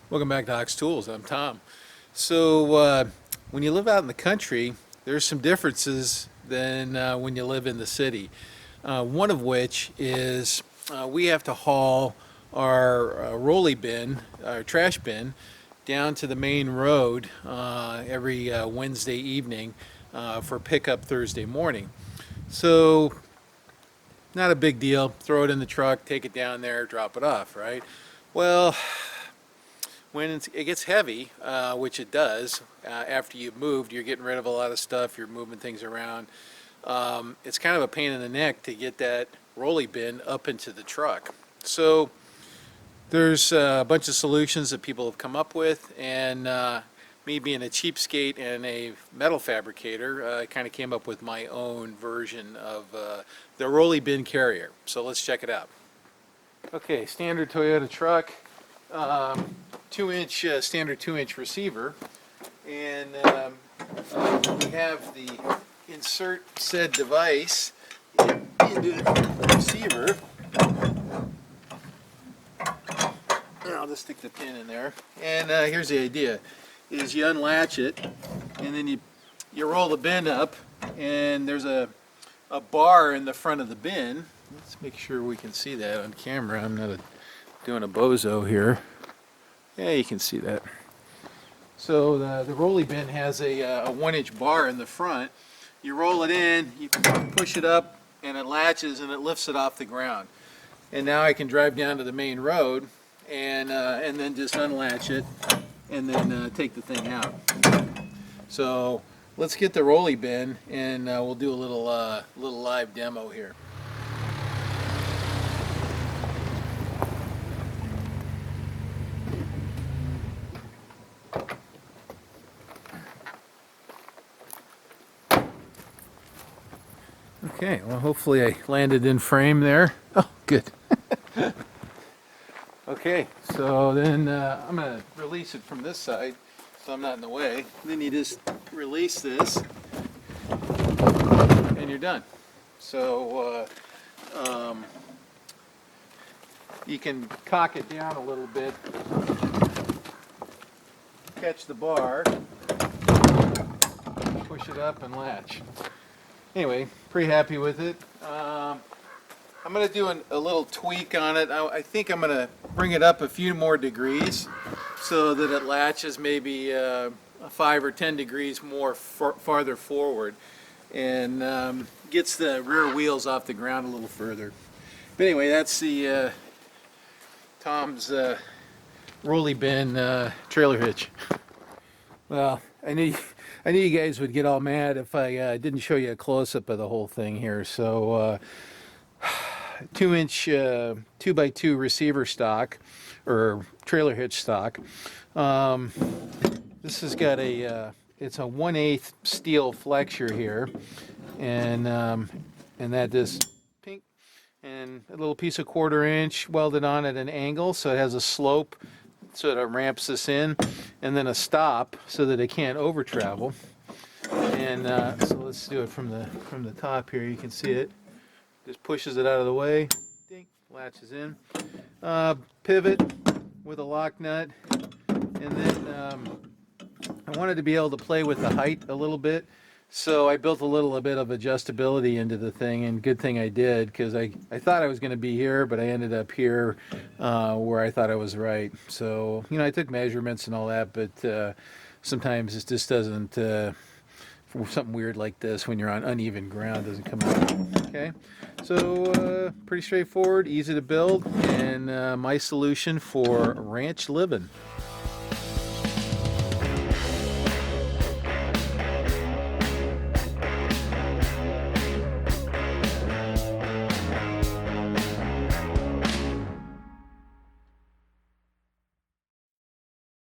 Welcome back to Ox Tools. I'm Tom. So when you live out in the country, there's some differences than when you live in the city. One of which is we have to haul our rolly bin, our trash bin, down to the main road every Wednesday evening for pickup Thursday morning. So not a big deal. Throw it in the truck, take it down there, drop it off, right? Well, when it gets heavy, which it does, after you've moved, you're getting rid of a lot of stuff, you're moving things around. It's kind of a pain in the neck to get that rolly bin up into the truck. So there's a bunch of solutions that people have come up with, and me being a cheapskate and a metal fabricator, I kind of came up with my own version of the rolly bin carrier. So let's check it out. Okay, standard Toyota truck. 2-inch standard 2-inch receiver, and we have the insert said device into the receiver. And I'll just stick the pin in there, and here's the idea: is you unlatch it, and then you roll the bin up, and there's a bar in the front of the bin. Let's make sure we can see that on camera. I'm not doing a bozo here. Yeah, you can see that. So the rolly bin has a 1-inch bar in the front. You roll it in, you push it up, and it latches and it lifts it off the ground. And now I can drive down to the main road and then just unlatch it and then take the thing out. So let's get the rolly bin, and we'll do a little live demo here. Okay, well, hopefully I landed in frame there. Oh, good. Okay, so then I'm going to release it from this side so I'm not in the way. Then you just release this and you're done. So you can cock it down a little bit, catch the bar, push it up and latch. Anyway, pretty happy with it. I'm going to do a little tweak on it. I think I'm going to bring it up a few more degrees so that it latches maybe 5 or 10 degrees more farther forward, and gets the rear wheels off the ground a little further. But anyway, that's the Tom's rolly bin trailer hitch. Well, I knew you guys would get all mad if I didn't show you a close-up of the whole thing here. So 2-inch 2x2 receiver stock, or trailer hitch stock. This has got it's a 1/8 steel flexure here, and that just pink, and a little piece of 1/4 inch welded on at an angle, so it has a slope, so it ramps this in, and then a stop so that it can't over travel. And so let's do it from the top here. You can see it just pushes it out of the way, ding, latches in. Pivot with a lock nut, and then I wanted to be able to play with the height a little bit, so I built a little bit of adjustability into the thing, and good thing I did, because I thought I was going to be here, but I ended up here where I thought I was right. So, you know, I took measurements and all that, but sometimes it just doesn't, something weird like this when you're on uneven ground doesn't come out. Okay, so pretty straightforward, easy to build, and my solution for ranch living.